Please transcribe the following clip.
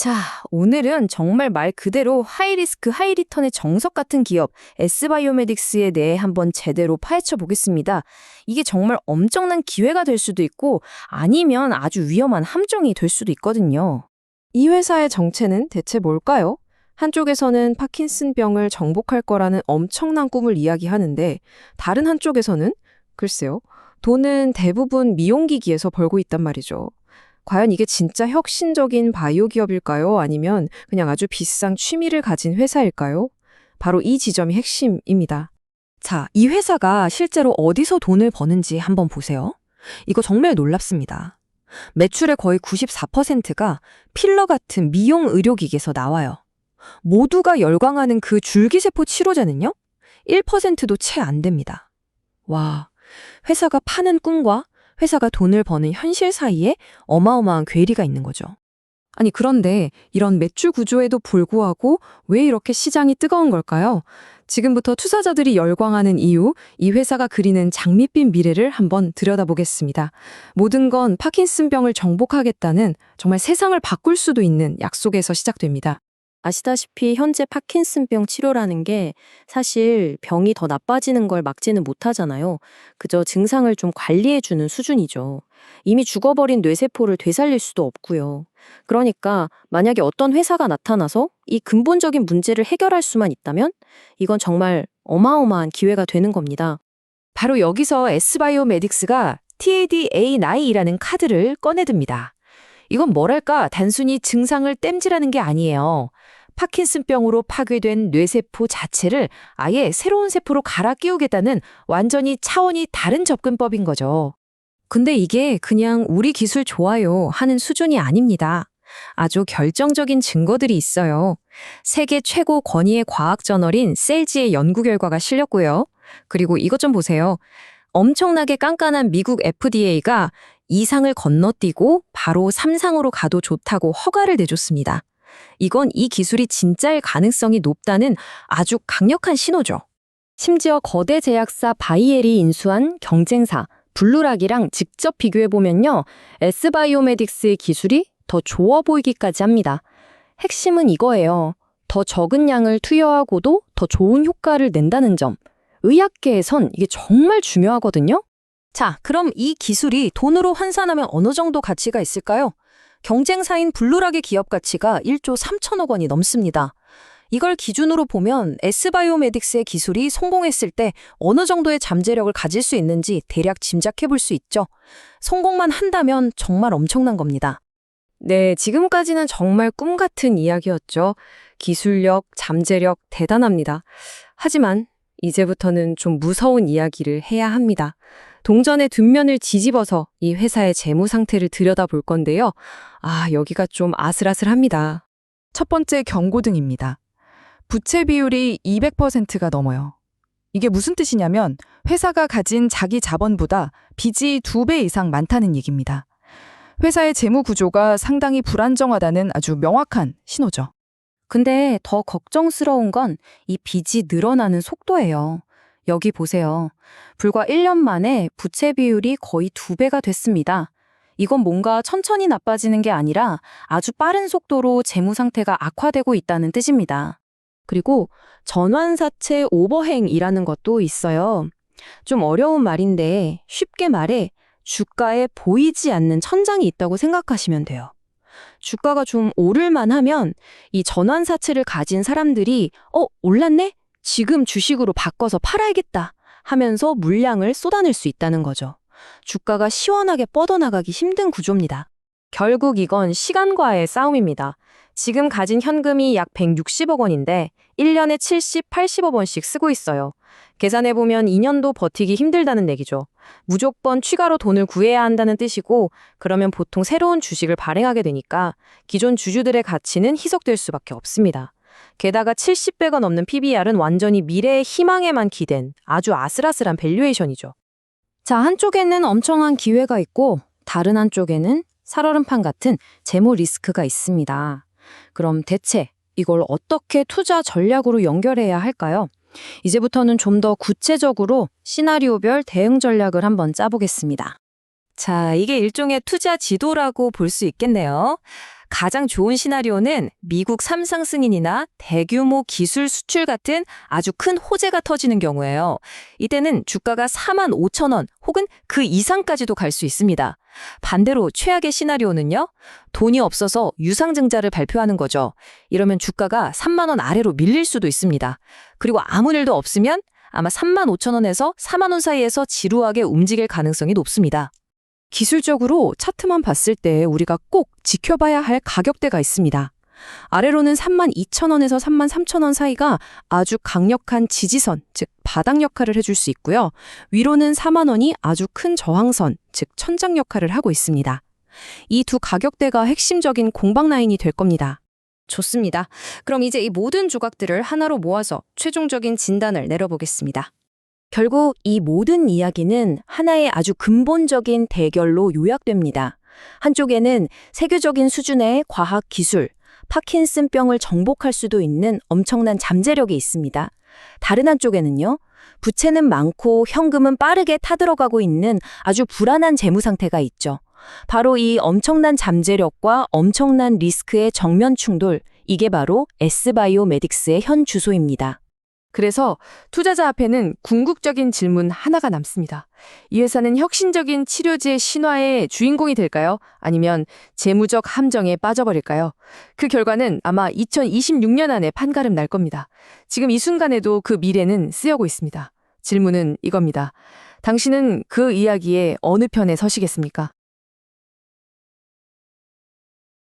자, 오늘은 정말 말 그대로 하이리스크 하이리턴의 정석 같은 기업 S바이오메딕스에 대해 한번 제대로 파헤쳐 보겠습니다. 이게 정말 엄청난 기회가 될 수도 있고 아니면 아주 위험한 함정이 될 수도 있거든요. 이 회사의 정체는 대체 뭘까요? 한쪽에서는 파킨슨병을 정복할 거라는 엄청난 꿈을 이야기하는데 다른 한쪽에서는 글쎄요, 돈은 대부분 미용기기에서 벌고 있단 말이죠. 과연 이게 진짜 혁신적인 바이오 기업일까요? 아니면 그냥 아주 비싼 취미를 가진 회사일까요? 바로 이 지점이 핵심입니다. 자, 이 회사가 실제로 어디서 돈을 버는지 한번 보세요. 이거 정말 놀랍습니다. 매출의 거의 94%가 필러 같은 미용 의료기기에서 나와요. 모두가 열광하는 그 줄기세포 치료제는요? 1%도 채 안 됩니다. 와, 회사가 파는 꿈과 회사가 돈을 버는 현실 사이에 어마어마한 괴리가 있는 거죠. 아니, 그런데 이런 매출 구조에도 불구하고 왜 이렇게 시장이 뜨거운 걸까요? 지금부터 투자자들이 열광하는 이유, 이 회사가 그리는 장밋빛 미래를 한번 들여다보겠습니다. 모든 건 파킨슨병을 정복하겠다는 정말 세상을 바꿀 수도 있는 약속에서 시작됩니다. 아시다시피 현재 파킨슨병 치료라는 게 사실 병이 더 나빠지는 걸 막지는 못하잖아요. 그저 증상을 좀 관리해주는 수준이죠. 이미 죽어버린 뇌세포를 되살릴 수도 없고요. 그러니까 만약에 어떤 회사가 나타나서 이 근본적인 문제를 해결할 수만 있다면 이건 정말 어마어마한 기회가 되는 겁니다. 바로 여기서 S바이오메딕스가 TADA9이라는 카드를 꺼내듭니다. 이건 뭐랄까 단순히 증상을 땜질하는 게 아니에요. 파킨슨병으로 파괴된 뇌세포 자체를 아예 새로운 세포로 갈아 끼우겠다는 완전히 차원이 다른 접근법인 거죠. 근데 이게 그냥 우리 기술 좋아요 하는 수준이 아닙니다. 아주 결정적인 증거들이 있어요. 세계 최고 권위의 과학 저널인 셀지의 연구 결과가 실렸고요. 그리고 이것 좀 보세요. 엄청나게 깐깐한 미국 FDA가 2상을 건너뛰고 바로 3상으로 가도 좋다고 허가를 내줬습니다. 이건 이 기술이 진짜일 가능성이 높다는 아주 강력한 신호죠. 심지어 거대 제약사 바이엘이 인수한 경쟁사 블루락이랑 직접 비교해보면요. S바이오메딕스의 기술이 더 좋아 보이기까지 합니다. 핵심은 이거예요. 더 적은 양을 투여하고도 더 좋은 효과를 낸다는 점. 의학계에선 이게 정말 중요하거든요. 자, 그럼 이 기술이 돈으로 환산하면 어느 정도 가치가 있을까요? 경쟁사인 블루락의 기업 가치가 1조 3천억 원이 넘습니다. 이걸 기준으로 보면 S바이오메딕스의 기술이 성공했을 때 어느 정도의 잠재력을 가질 수 있는지 대략 짐작해 볼 수 있죠. 성공만 한다면 정말 엄청난 겁니다. 네, 지금까지는 정말 꿈 같은 이야기였죠. 기술력, 잠재력 대단합니다. 하지만 이제부터는 좀 무서운 이야기를 해야 합니다. 동전의 뒷면을 뒤집어서 이 회사의 재무 상태를 들여다볼 건데요. 여기가 좀 아슬아슬합니다. 첫 번째 경고등입니다. 부채 비율이 200%가 넘어요. 이게 무슨 뜻이냐면 회사가 가진 자기 자본보다 빚이 2배 이상 많다는 얘기입니다. 회사의 재무 구조가 상당히 불안정하다는 아주 명확한 신호죠. 근데 더 걱정스러운 건 이 빚이 늘어나는 속도예요. 여기 보세요. 불과 1년 만에 부채 비율이 거의 2배가 됐습니다. 이건 뭔가 천천히 나빠지는 게 아니라 아주 빠른 속도로 재무 상태가 악화되고 있다는 뜻입니다. 그리고 전환사채 오버행이라는 것도 있어요. 좀 어려운 말인데 쉽게 말해 주가에 보이지 않는 천장이 있다고 생각하시면 돼요. 주가가 좀 오를만 하면 이 전환사채를 가진 사람들이 올랐네? 지금 주식으로 바꿔서 팔아야겠다 하면서 물량을 쏟아낼 수 있다는 거죠. 주가가 시원하게 뻗어나가기 힘든 구조입니다. 결국 이건 시간과의 싸움입니다. 지금 가진 현금이 약 160억 원인데 1년에 70, 80억 원씩 쓰고 있어요. 계산해보면 2년도 버티기 힘들다는 얘기죠. 무조건 추가로 돈을 구해야 한다는 뜻이고 그러면 보통 새로운 주식을 발행하게 되니까 기존 주주들의 가치는 희석될 수밖에 없습니다. 게다가 70배가 넘는 PBR은 완전히 미래의 희망에만 기댄 아주 아슬아슬한 밸류에이션이죠. 자, 한쪽에는 엄청난 기회가 있고 다른 한쪽에는 살얼음판 같은 재무 리스크가 있습니다. 그럼 대체 이걸 어떻게 투자 전략으로 연결해야 할까요? 이제부터는 좀 더 구체적으로 시나리오별 대응 전략을 한번 짜보겠습니다. 자, 이게 일종의 투자 지도라고 볼 수 있겠네요. 가장 좋은 시나리오는 미국 삼성 승인이나 대규모 기술 수출 같은 아주 큰 호재가 터지는 경우예요. 이때는 주가가 4만 5천 원 혹은 그 이상까지도 갈 수 있습니다. 반대로 최악의 시나리오는요. 돈이 없어서 유상증자를 발표하는 거죠. 이러면 주가가 3만 원 아래로 밀릴 수도 있습니다. 그리고 아무 일도 없으면 아마 3만 5천 원에서 4만 원 사이에서 지루하게 움직일 가능성이 높습니다. 기술적으로 차트만 봤을 때 우리가 꼭 지켜봐야 할 가격대가 있습니다. 아래로는 3만 2천 원에서 3만 3천 원 사이가 아주 강력한 지지선, 즉 바닥 역할을 해줄 수 있고요. 위로는 4만 원이 아주 큰 저항선, 즉 천장 역할을 하고 있습니다. 이 두 가격대가 핵심적인 공방 라인이 될 겁니다. 좋습니다. 그럼 이제 이 모든 조각들을 하나로 모아서 최종적인 진단을 내려보겠습니다. 결국 이 모든 이야기는 하나의 아주 근본적인 대결로 요약됩니다. 한쪽에는 세계적인 수준의 과학 기술, 파킨슨병을 정복할 수도 있는 엄청난 잠재력이 있습니다. 다른 한쪽에는요, 부채는 많고 현금은 빠르게 타들어가고 있는 아주 불안한 재무 상태가 있죠. 바로 이 엄청난 잠재력과 엄청난 리스크의 정면 충돌, 이게 바로 S바이오메딕스의 현 주소입니다. 그래서 투자자 앞에는 궁극적인 질문 하나가 남습니다. 이 회사는 혁신적인 치료제 신화의 주인공이 될까요? 아니면 재무적 함정에 빠져버릴까요? 그 결과는 아마 2026년 안에 판가름 날 겁니다. 지금 이 순간에도 그 미래는 쓰여고 있습니다. 질문은 이겁니다. 당신은 그 이야기의 어느 편에 서시겠습니까?